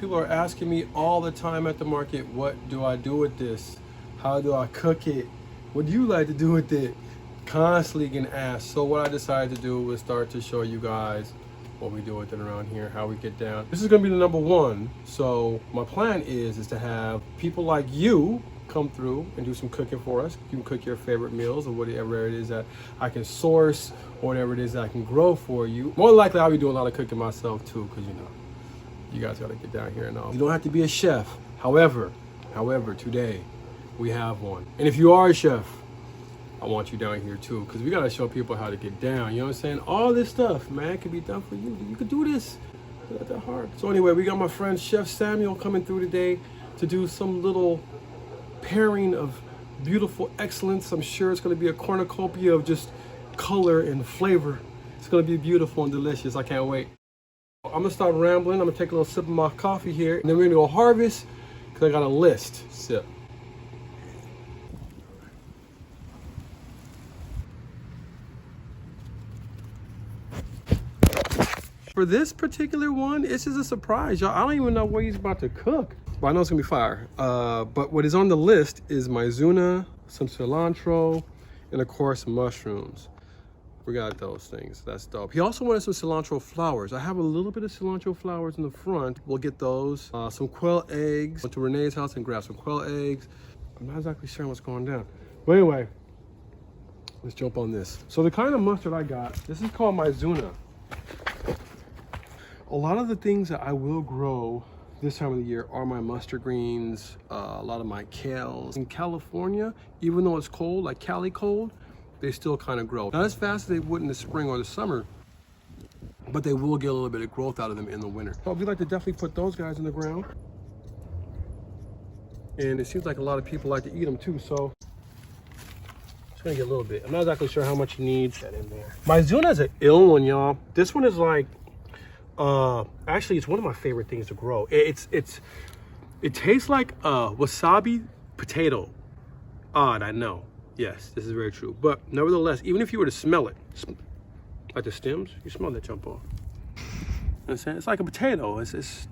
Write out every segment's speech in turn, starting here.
People are asking me all the time at the market, what do I do with this? How do I cook it? What do you like to do with it? Constantly getting asked. So what I decided to do was start to show you guys what we do with it around here, how we get down. This is gonna be the #1. So my plan is to have people like you come through and do some cooking for us. You can cook your favorite meals or whatever it is that I can source or whatever it is that I can grow for you. More than likely, I'll be doing a lot of cooking myself too, because you guys gotta get down here and all. You don't have to be a chef. However, today we have one. And if you are a chef, I want you down here too, because we gotta show people how to get down. You know what I'm saying? All this stuff, man, can be done for you. You could do this at the heart. So anyway, we got my friend Chef Samuel coming through today to do some little pairing of beautiful excellence. I'm sure it's gonna be a cornucopia of just color and flavor. It's gonna be beautiful and delicious. I can't wait. I'm gonna start rambling. I'm gonna take a little sip of my coffee here, and then we're gonna go harvest because I got a list. Sip. For this particular one, it's just a surprise, y'all. I don't even know what he's about to cook. Well, I know it's gonna be fire. But what is on the list is maizuna, some cilantro, and of course, mushrooms. We got those things. That's dope. He also wanted some cilantro flowers. I have a little bit of cilantro flowers in the front. We'll get those. Some quail eggs. Went to Renee's house and grabbed some quail eggs. I'm not exactly sure what's going down. But anyway, let's jump on this. So the kind of mustard I got, this is called maizuna. A lot of the things that I will grow this time of the year are my mustard greens, a lot of my kales. In California, even though it's cold, like Cali cold, they still kind of grow. Not as fast as they would in the spring or the summer, but they will get a little bit of growth out of them in the winter. So we like to definitely put those guys in the ground. And it seems like a lot of people like to eat them too, so it's gonna get a little bit. I'm not exactly sure how much you need that in there. Maizuna is an ill one, y'all. This one is like, actually it's one of my favorite things to grow. It tastes like wasabi potato. Odd, I know. Yes, this is very true. But nevertheless, even if you were to smell it, like the stems, you smell that jump off. You know what I'm saying? It's like a potato. It's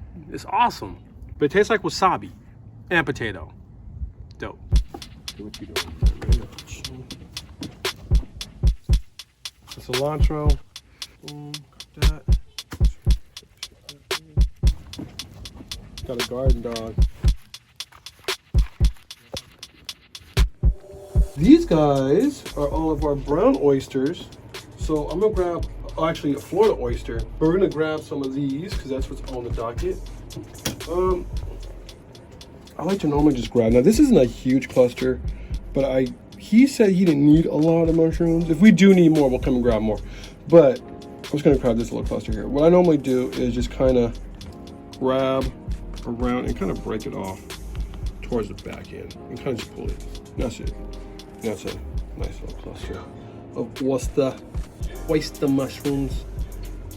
awesome. But it tastes like wasabi and potato. Dope. See what you doing. The cilantro. That. Got a garden dog. These guys are all of our brown oysters. So I'm gonna grab, actually a Florida oyster, but we're gonna grab some of these because that's what's on the docket. I like to normally just grab, now this isn't a huge cluster, but he said he didn't need a lot of mushrooms. If we do need more, we'll come and grab more. But I'm just gonna grab this little cluster here. What I normally do is just kind of grab around and kind of break it off towards the back end and kind of just pull it. That's it. That's a nice little cluster of oyster mushrooms.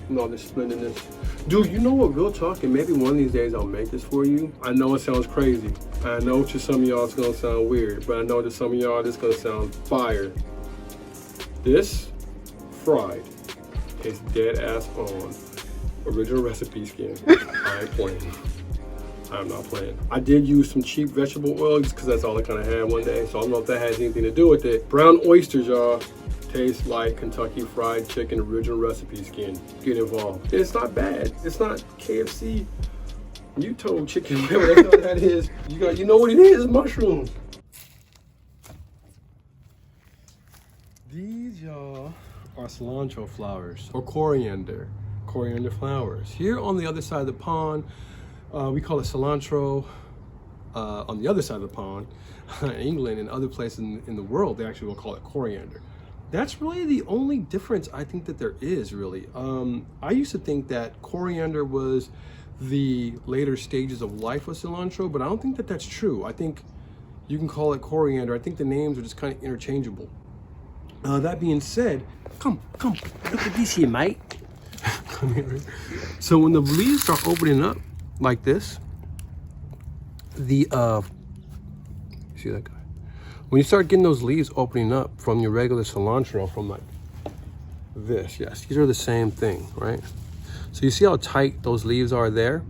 No, they're splitting this. Dude, you know what, real talk, and maybe one of these days I'll make this for you. I know it sounds crazy. I know to some of y'all it's gonna sound weird, but I know to some of y'all it's gonna sound fire. This fried tastes dead ass on original recipe skin. I ain't playing. I'm not playing. I did use some cheap vegetable oils because that's all I kind of had one day. So I don't know if that has anything to do with it. Brown oysters, y'all, taste like Kentucky Fried Chicken original recipe skin. Get involved. It's not bad. It's not KFC Muto chicken, whatever the hell that is. You know what it is? Mushrooms. These, y'all, are cilantro flowers or coriander flowers. Here on the other side of the pond, we call it cilantro. On the other side of the pond, in England and other places in the world, they actually will call it coriander. That's really the only difference I think that there is, really. I used to think that coriander was the later stages of life of cilantro, but I don't think that that's true. I think you can call it coriander. I think the names are just kind of interchangeable. That being said, come, look at this here, mate. Come here. So when the leaves start opening up like this, see that guy? When you start getting those leaves opening up from your regular cilantro, from like this, yes, these are the same thing, right? So you see how tight those leaves are there?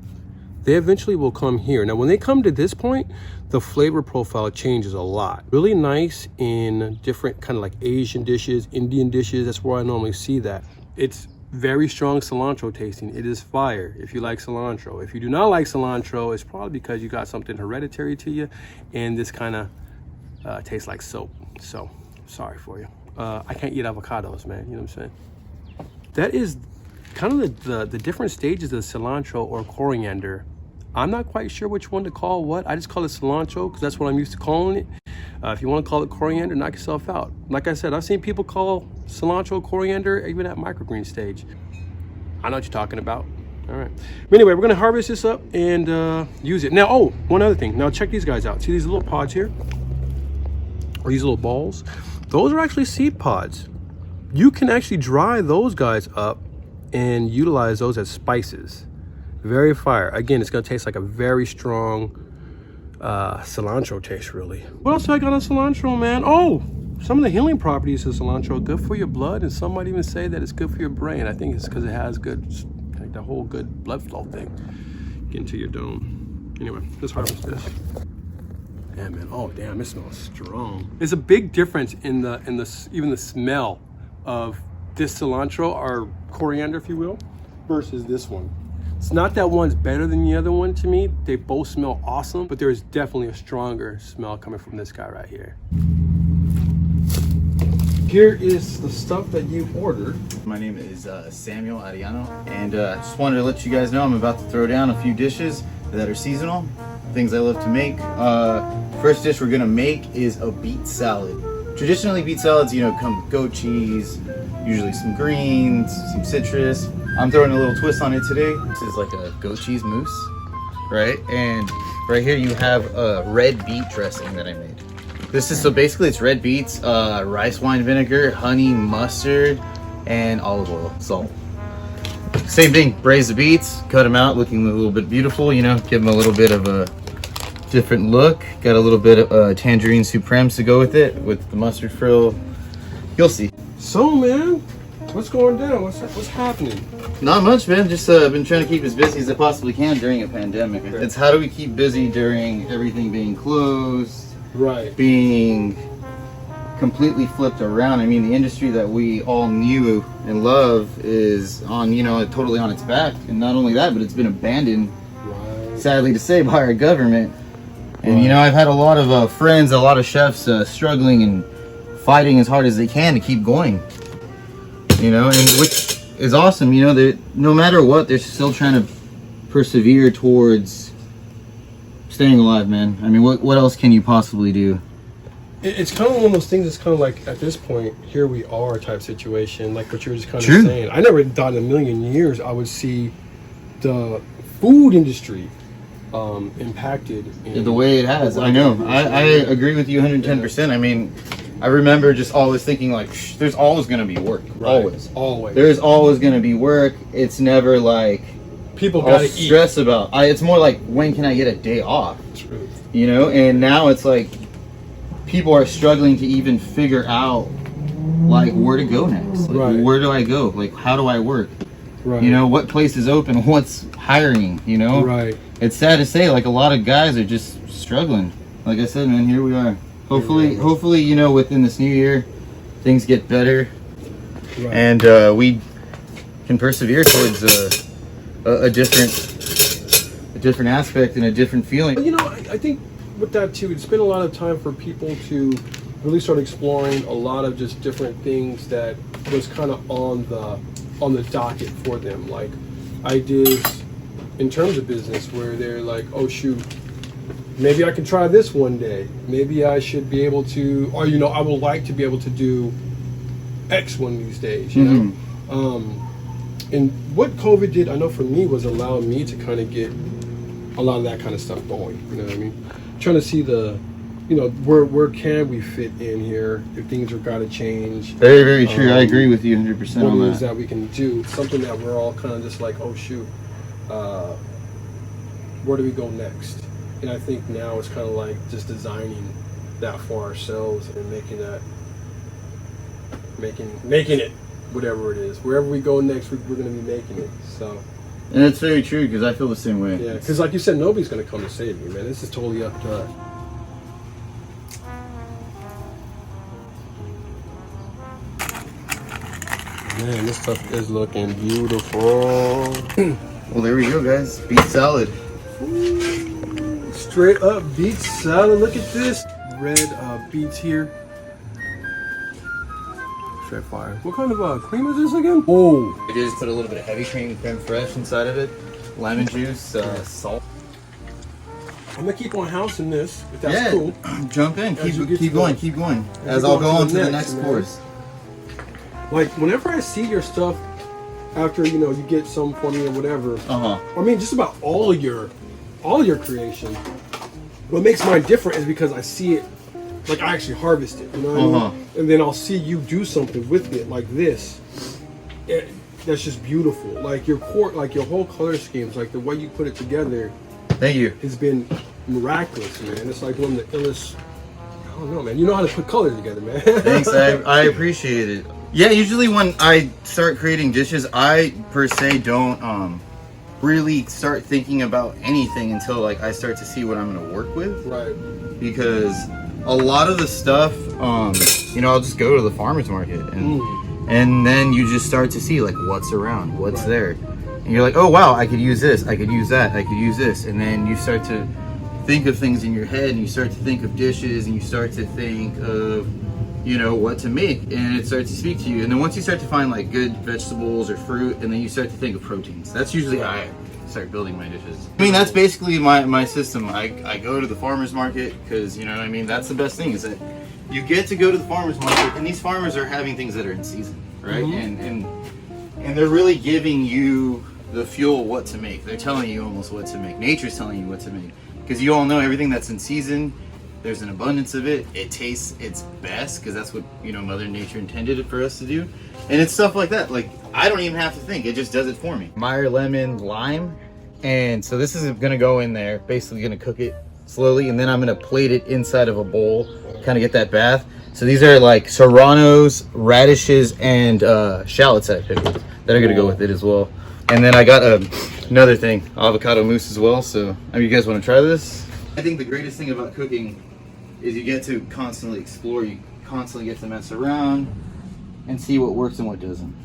they eventually will come here. Now, when they come to this point, the flavor profile changes a lot. Really nice in different kind of like Asian dishes, Indian dishes. That's where I normally see that. It's very strong cilantro tasting. It is fire if you like cilantro. If you do not like cilantro, it's probably because you got something hereditary to you, and this kind of tastes like soap. So sorry for you. I can't eat avocados, man. You know what I'm saying? That is kind of the different stages of cilantro or coriander. I'm not quite sure which one to call what. I just call it cilantro because that's what I'm used to calling it. If you want to call it coriander, knock yourself out. Like I said, I've seen people call cilantro coriander even at microgreen stage. I know what you're talking about. All right. But anyway, we're going to harvest this up and use it. Now, oh, one other thing. Now, check these guys out. See these little pods here? Or these little balls? Those are actually seed pods. You can actually dry those guys up and utilize those as spices. Very fire. Again, it's going to taste like a very strong cilantro taste, really. What else I got on cilantro, man? Oh, some of the healing properties of cilantro. Good for your blood, and some might even say that it's good for your brain. I think it's because it has good, like the whole good blood flow thing. Get into your dome. Anyway, let's harvest this. Yeah, man. Oh, damn, it smells strong. There's a big difference in even the smell of this cilantro, or coriander, if you will, versus this one. It's not that one's better than the other one to me. They both smell awesome, but there is definitely a stronger smell coming from this guy right here. Here is the stuff that you ordered. My name is Samuel Ariano, and I just wanted to let you guys know I'm about to throw down a few dishes that are seasonal, things I love to make. First dish we're gonna make is a beet salad. Traditionally, beet salads, you know, come with goat cheese, usually some greens, some citrus. I'm throwing a little twist on it today. This is like a goat cheese mousse, right? And right here you have a red beet dressing that I made. This is, so basically it's red beets, rice wine vinegar, honey, mustard, and olive oil, salt. Same thing, braise the beets, cut them out, looking a little bit beautiful, you know, give them a little bit of a different look. Got a little bit of tangerine supremes to go with it, with the mustard frill. You'll see. So, man, what's going down? What's happening? Not much, man. Just been trying to keep as busy as I possibly can during a pandemic. Okay. It's how do we keep busy during everything being closed, right? Being completely flipped around. I mean, the industry that we all knew and love is on, you know, totally on its back. And not only that, but it's been abandoned, right, sadly to say, by our government. And right, you know, I've had a lot of friends, a lot of chefs struggling and fighting as hard as they can to keep going. You know, and which is awesome. You know, that no matter what, they're still trying to persevere towards staying alive, man. I mean, what else can you possibly do? It's kind of one of those things that's kind of like, at this point, here we are type situation, like what you were just kind of saying. I never thought in a million years I would see the food industry impacted in the way it has. I know. I agree with you 110%. I mean, I remember just always thinking like, there's always going to be work. Right. Always. There's always going to be work. It's never like people got to stress about. It's more like, when can I get a day off? True. You know, and now it's like people are struggling to even figure out like where to go next. Like, right. Where do I go? Like, how do I work? Right. You know, what place is open? What's hiring? You know, right. It's sad to say, like a lot of guys are just struggling. Like I said, man, here we are. Hopefully, you know, within this new year, things get better, right, and we can persevere towards a different aspect and a different feeling. You know, I think with that too, it's been a lot of time for people to really start exploring a lot of just different things that was kind of on the docket for them, like ideas in terms of business where they're like, oh shoot, maybe I can try this one day. Maybe I should be able to, or, you know, I would like to be able to do X one of these days, you know? And what COVID did, I know for me, was allow me to kind of get a lot of that kind of stuff going, you know what I mean? Trying to see the, you know, where can we fit in here if things are got to change. Very, very true. I agree with you 100% on that. What is that we can do? Something that we're all kind of just like, oh shoot, where do we go next? And I think now it's kind of like just designing that for ourselves and making it, whatever it is. Wherever we go next, we're going to be making it. So And it's very true because I feel the same way. Yeah, because like you said, nobody's gonna come to save me, man. This is totally up to us. Man, this stuff is looking beautiful. Well, there we go, guys. Beet salad. Straight up beet salad. Look at this. Red beets here. Straight fire. What kind of cream is this again? Oh. I just put a little bit of heavy cream, creme fraiche inside of it. Lemon juice, salt. I'm gonna keep on housing this, if that's cool. Jump in. Keep going. As I'll go on to the next course. Like, whenever I see your stuff, after, you know, you get some for me or whatever. I mean, just about all of your creation. What makes mine different is because I see it, like I actually harvest it, you know what I mean? And then I'll see you do something with it, like this. That's just beautiful. Like your whole color schemes, like the way you put it together. Thank you. Has been miraculous, man. It's like one of the illest. I don't know, man. You know how to put colors together, man. Thanks. I appreciate it. Yeah, usually when I start creating dishes, I per se don't really start thinking about anything until like I start to see what I'm gonna work with. Right. Because a lot of the stuff, you know, I'll just go to the farmer's market and then you just start to see like what's around, what's there. And you're like, oh wow, I could use this, I could use that, I could use this. And then you start to think of things in your head and you start to think of dishes and you start to think of, you know, what to make, and it starts to speak to you. And then once you start to find like good vegetables or fruit, and then you start to think of proteins. That's usually how I start building my dishes. I mean, that's basically my system. I go to the farmer's market because, you know what I mean, that's the best thing is that you get to go to the farmer's market and these farmers are having things that are in season, right? And they're really giving you the fuel what to make. They're telling you almost what to make. Nature's telling you what to make. Because you all know everything that's in season, there's an abundance of it. It tastes its best because that's what, you know, Mother Nature intended it for us to do. And it's stuff like that. Like, I don't even have to think. It just does it for me. Meyer lemon, lime. And so this is going to go in there, basically going to cook it slowly. And then I'm going to plate it inside of a bowl, kind of get that bath. So these are like serranos, radishes, and shallots that I picked that are going to go with it as well. And then I got another thing, avocado mousse as well. So, I mean, you guys want to try this? I think the greatest thing about cooking is you get to constantly explore. You constantly get to mess around and see what works and what doesn't.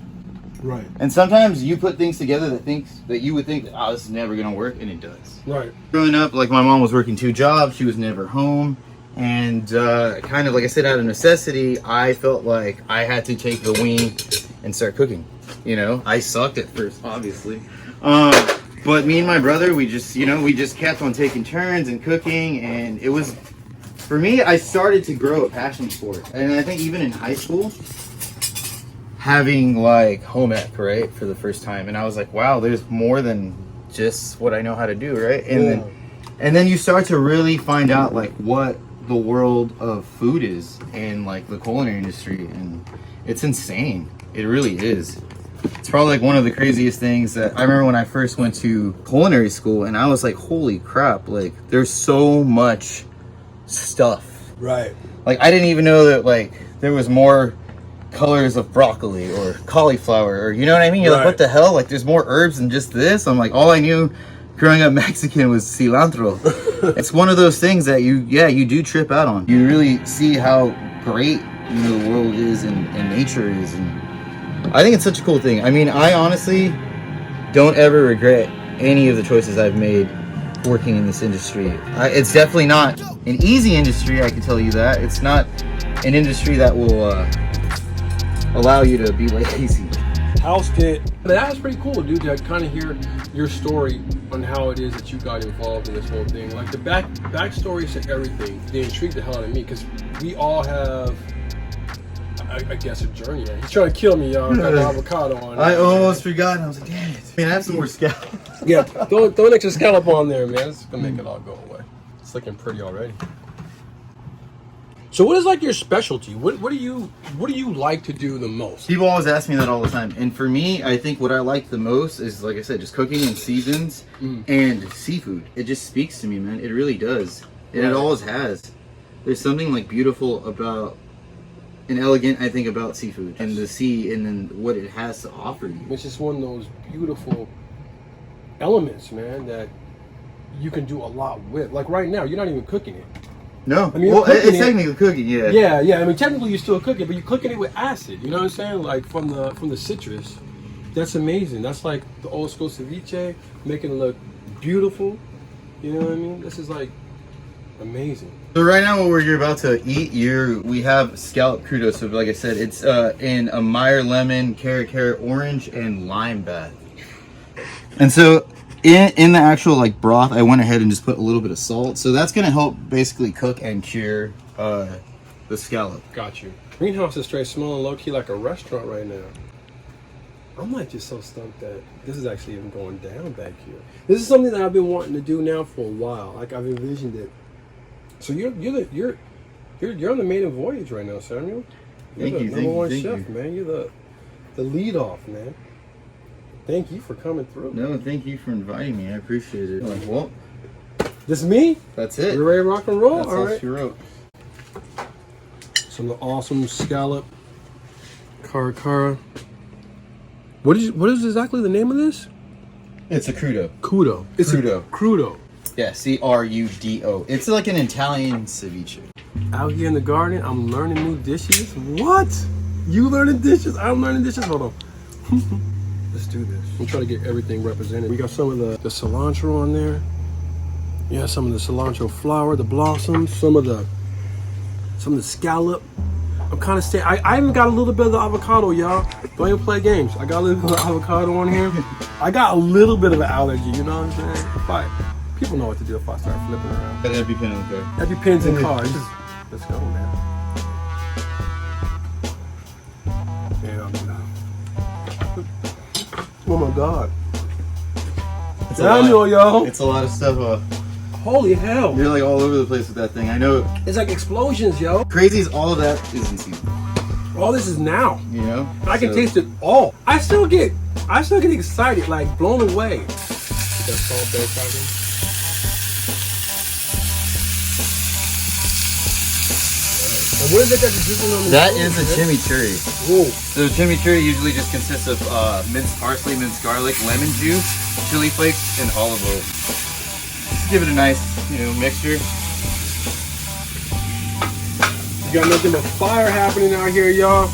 Right. And sometimes you put things together that you would think, oh, this is never gonna work, and it does. Right. Growing up, like my mom was working 2 jobs, she was never home, and kind of like I said, out of necessity, I felt like I had to take the wing and start cooking. You know, I sucked at first, obviously. But me and my brother, we just kept on taking turns and cooking, and it was, for me, I started to grow a passion for it. And I think even in high school, having like home ec, right, for the first time, and I was like, wow, there's more than just what I know how to do, right? And then you start to really find out like what the world of food is and like the culinary industry, and it's insane. It really is. It's probably like one of the craziest things that I remember when I first went to culinary school, and I was like, holy crap, like there's so much stuff. Right. Like I didn't even know that like there was more colors of broccoli or cauliflower, or you know what I mean? You're like, what the hell? Like there's more herbs than just this? I'm like, all I knew growing up Mexican was cilantro. It's one of those things that you do trip out on. You really see how great, you know, the world is and nature is, and I think it's such a cool thing. I mean, I honestly don't ever regret any of the choices I've made working in this industry. It's definitely not an easy industry, I can tell you that. It's not an industry that will allow you to be lazy. Housed it. That was pretty cool, dude, to kind of hear your story on how it is that you got involved in this whole thing. Like the backstory to everything, they intrigued the hell out of me, because we all have, I guess, a journey. He's trying to kill me, y'all. Got the avocado on. I almost forgot. I was like, damn it. I mean, I have some more scallop. Yeah, throw an extra scallop on there, man. It's gonna make it all go away. It's looking pretty already. So, what is like your specialty? What do you like to do the most? People always ask me that all the time, and for me, I think what I like the most is, like I said, just cooking and seasons and seafood. It just speaks to me, man. It really does, and it always has. There's something like beautiful about and elegant, I think, about seafood and the sea, and then what it has to offer you. It's just one of those beautiful elements, man, that you can do a lot with. Like right now, you're not even cooking it. No, I mean, well, cooking it's technically cooking, yeah. Yeah. I mean, technically you're still cooking, but you're cooking it with acid. You know what I'm saying? Like from the citrus. That's amazing. That's like the old school ceviche, making it look beautiful. You know what I mean? This is like amazing. So right now, what you're about to eat, we have scallop crudo. So like I said, it's in a Meyer lemon, carrot, orange, and lime bath. And so in the actual like broth, I went ahead and just put a little bit of salt. So that's gonna help basically cook and cure the scallop. Got you. Greenhouse is straight smelling low key like a restaurant right now. I'm like just so stumped that this is actually even going down back here. This is something that I've been wanting to do now for a while. Like I've envisioned it. So you're on the maiden voyage right now, Samuel. You're the number one chef, man. You're the lead off, man. Thank you for coming through. No, thank you for inviting me. I appreciate it. Like, well, this is me. That's it. You ready to rock and roll? That's all she wrote. Some awesome scallop, cara. What is exactly the name of this? It's a crudo. Crudo. It's Crudo. Crudo. Yeah, crudo. It's like an Italian ceviche. Out here in the garden, I'm learning new dishes. What? You learning dishes? I'm learning dishes? Hold on. Let's do this. We'll try to get everything represented. We got some of the cilantro on there. Yeah, some of the cilantro flower, the blossoms, some of the scallop. I'm kind of staying. I even got a little bit of the avocado, y'all. Don't even play games. I got a little bit of avocado on here. I got a little bit of an allergy, you know what I'm saying? Fine. People know what to do if I start flipping around. Got EpiPen in the car. EpiPens and cars. Let's go, man. Oh my God. Samuel, yo. It's a lot of stuff. Holy hell. You're like all over the place with that thing. I know. It's like explosions, yo. Crazy is all of that is in season. All this is now. You know? I can taste it all. I still get excited, like blown away. Get that salt there, Calvin. And what is it that you're drizzling on the That food, is a man? chimichurri. Ooh. So chimichurri usually just consists of minced parsley, minced garlic, lemon juice, chili flakes, and olive oil. Just give it a nice, mixture. You got nothing but fire happening out here, y'all.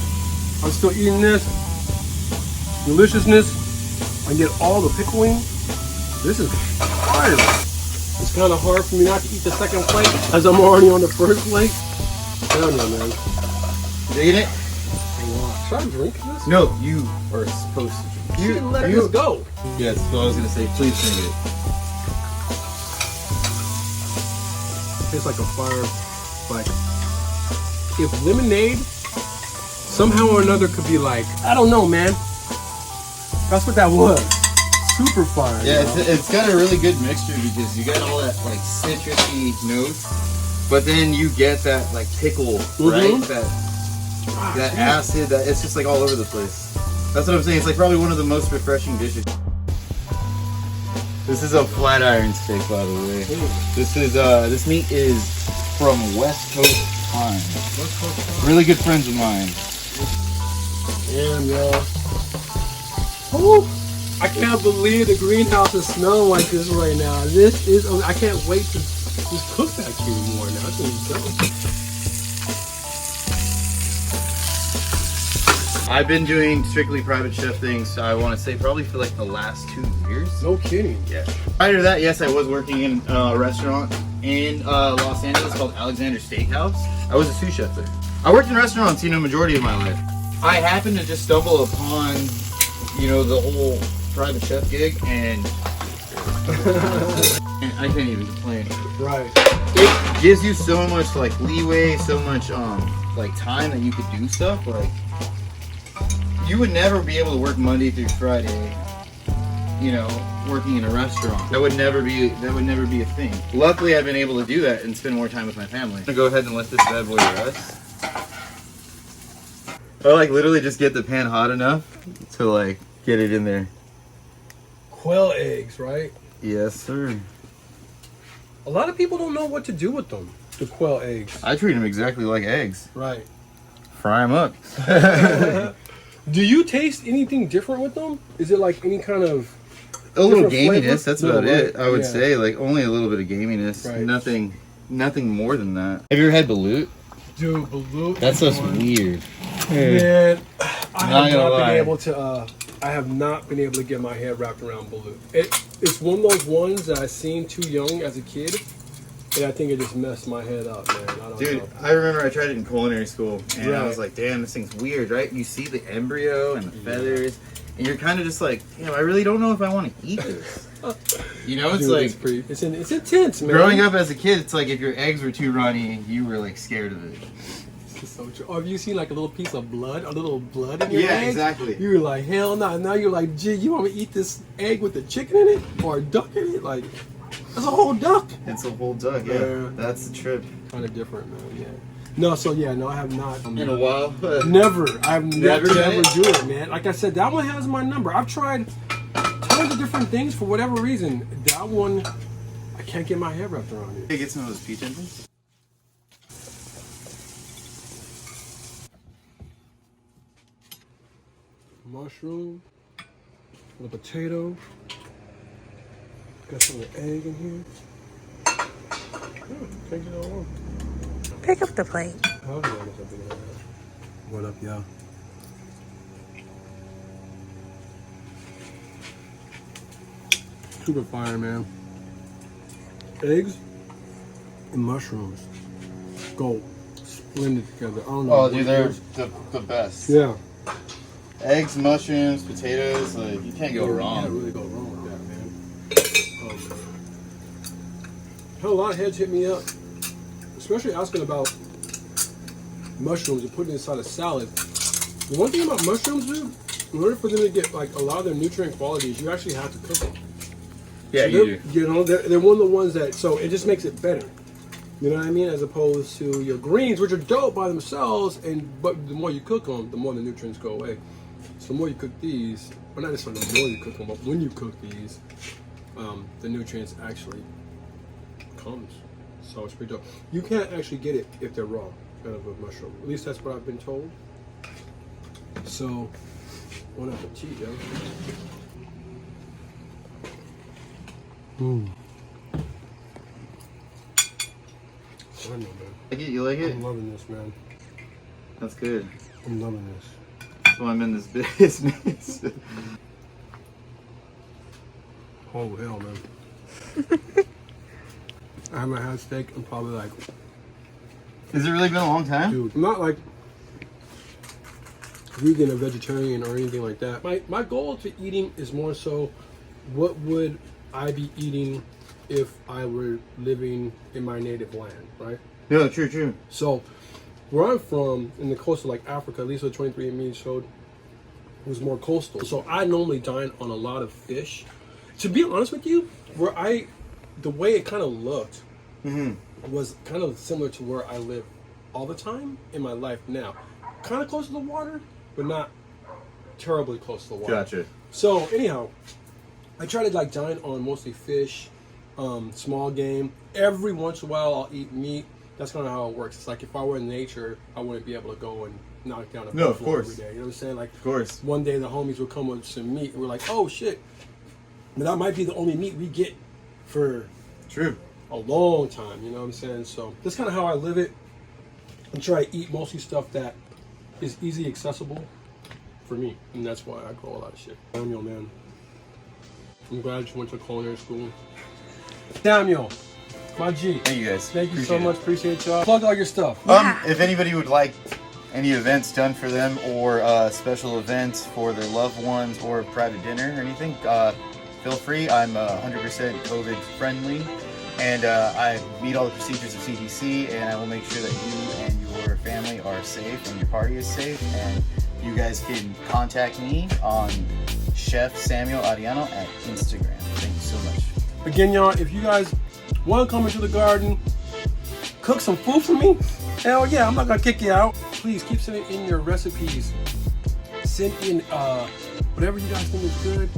I'm still eating this. Deliciousness. I get all the pickling. This is fire. It's kind of hard for me not to eat the second plate as I'm already on the first plate. Down there, man. Digging it? Wow. Should I drink this? No, you are supposed to drink. You didn't let this go. Yes, so I was gonna say, please drink it. Tastes like a fire. Like if lemonade somehow or another could be like, I don't know, man. That's what that was. Super fire. Yeah, it's got a really good mixture because you got all that like citrusy notes, but then you get that like pickle, right? That acid. That it's just like all over the place. That's what I'm saying. It's like probably one of the most refreshing dishes. This is a flat iron steak, by the way. This meat is from West Coast Pine. Really good friends of mine. Damn, y'all. Oh, I can't believe the greenhouse is smelling like this right now. This is, I can't wait to just cook that cute more now. That's gonna be delicious. I've been doing strictly private chef things, I want to say probably for like the last 2 years. No kidding. Yeah. Prior to that, yes, I was working in a restaurant in Los Angeles called Alexander Steakhouse. I was a sous chef there. I worked in restaurants, majority of my life. I happened to just stumble upon, the whole private chef gig, and I can't even complain. Right. It gives you so much like leeway, so much like time that you could do stuff. Like you would never be able to work Monday through Friday, working in a restaurant. That would never be a thing. Luckily, I've been able to do that and spend more time with my family. I'm gonna go ahead and let this bad boy rest. I like literally just get the pan hot enough to like get it in there. Quail eggs, right? Yes, sir. A lot of people don't know what to do with them, the quail eggs. I treat them exactly like eggs. Right. Fry them up. Do you taste anything different with them? Is it like any kind of a little different gaminess. flavors. That's about it. I would Yeah. say like only a little bit of gaminess. Right. Nothing more than that. Have you ever had balut? Dude, balut. That's just weird. Man, I Not have gonna not lie. been able to. I have not been able to get my head wrapped around balut. It's one of those ones that I seen too young as a kid, and I think it just messed my head up, man. I don't Dude, know. I remember I tried it in culinary school, and I Right. was like, damn, this thing's weird, right? You see the embryo and the feathers, and you're kind of just like, damn, I really don't know if I want to eat this. You know, it's Dude, like, it's intense, man. growing up as a kid, it's like if your eggs were too runny, you were like scared of it. It's so true. Or have you seen like a little piece of blood, a little blood in your Yeah, egg? exactly. You were like, hell no. Now you're like, gee, you want me to eat this egg with the chicken in it or a duck in it? Like, that's a whole duck. It's a whole duck, yeah. Yeah. That's the trip. Kind of different, man. Yeah. No, so yeah, no, I have not. In a while. Never. I've Never never done it? do it, man. Like I said, that one has my number. I've tried tons of different things for whatever reason. That one, I can't get my head wrapped around it. Hey, get some of those peach engines. Mushroom, the potato. Got some of the egg in here. Can't get it all on. Pick up the plate. Oh, yeah, there's something in there. What up, y'all? Super fire, man. Eggs and mushrooms go splendid together. I don't know. Oh, dude, they're the best. Yeah. Eggs, mushrooms, potatoes, like, you can't go You wrong. can't really go wrong with that, man. Had a lot of heads hit me up, especially asking about mushrooms and putting it inside a salad. The one thing about mushrooms, dude, in order for them to get like a lot of their nutrient qualities, you actually have to cook them. Yeah, So you do. You know, they're one of the ones that, so it just makes it better. You know what I mean? As opposed to your greens, which are dope by themselves, but the more you cook them, the more the nutrients go away. So the more you cook these, well, not necessarily the more you cook them, but when you cook these, the nutrients actually comes. So it's pretty dope. You can't actually get it if they're raw out of a mushroom. At least that's what I've been told. So, bon appetit, yo. Mmm. I know, man. Like it? You like it? I'm loving this, man. That's good. I'm loving this. That's why I'm in this business. Oh, hell, man. I haven't had steak in probably like, Has it really been a long time? dude, I'm not like vegan or vegetarian or anything like that. My goal to eating is more so, what would I be eating if I were living in my native land, right? No, true. So, where I'm from, in the coast of like Africa, at least what 23andMe showed, was more coastal. So I normally dine on a lot of fish. To be honest with you, the way it kind of looked was kind of similar to where I live all the time in my life now. Kind of close to the water, but not terribly close to the water. Gotcha. So anyhow, I try to like dine on mostly fish, small game. Every once in a while I'll eat meat. That's kind of how it works. It's like if I were in nature, I wouldn't be able to go and knock down a No, of buffalo course. every day. You know what I'm saying? Like, Of course. one day the homies would come with some meat and we're like, oh shit. But that might be the only meat we get for True. a long time, you know what I'm saying? So that's kind of how I live it. I try to eat mostly stuff that is easy accessible for me, and that's why I grow a lot of shit. Samuel, man, I'm glad you went to culinary school. Samuel, my G, Thank you guys. thank you so Appreciate much. it. Appreciate y'all. Plug all your stuff. If anybody would like any events done for them or special events for their loved ones or private dinner or anything, feel free. I'm 100% COVID friendly, and I meet all the procedures of CDC, and I will make sure that you and your family are safe and your party is safe. And you guys can contact me on Chef Samuel Ariano at Instagram. Thank you so much. Again, y'all, if you guys want to come into the garden, cook some food for me, hell yeah, I'm not gonna kick you out. Please keep sending in your recipes. Send in whatever you guys think is good.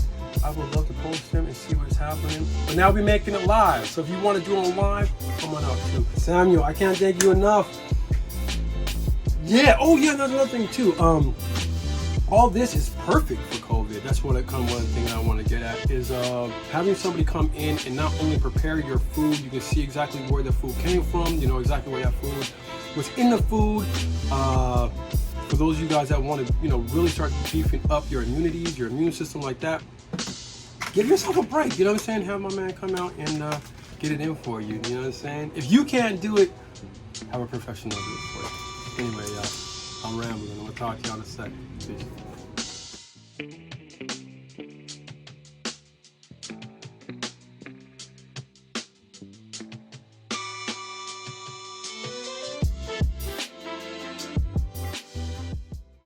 I would love to post them and see what's happening. But now we're making it live, so if you want to do it live, come on out too. Samuel, I can't thank you enough. Yeah, oh yeah, there's another thing too. All this is perfect for COVID. That's one thing I want to get at is having somebody come in and not only prepare your food, you can see exactly where the food came from, you know exactly where that food was in the food. For those of you guys that want to, you know, really start beefing up your immunities, your immune system like that, give yourself a break. You know what I'm saying? Have my man come out and get it in for you. You know what I'm saying? If you can't do it, have a professional do it for you. Anyway, I'm rambling. I'm gonna talk to y'all in a second. Peace.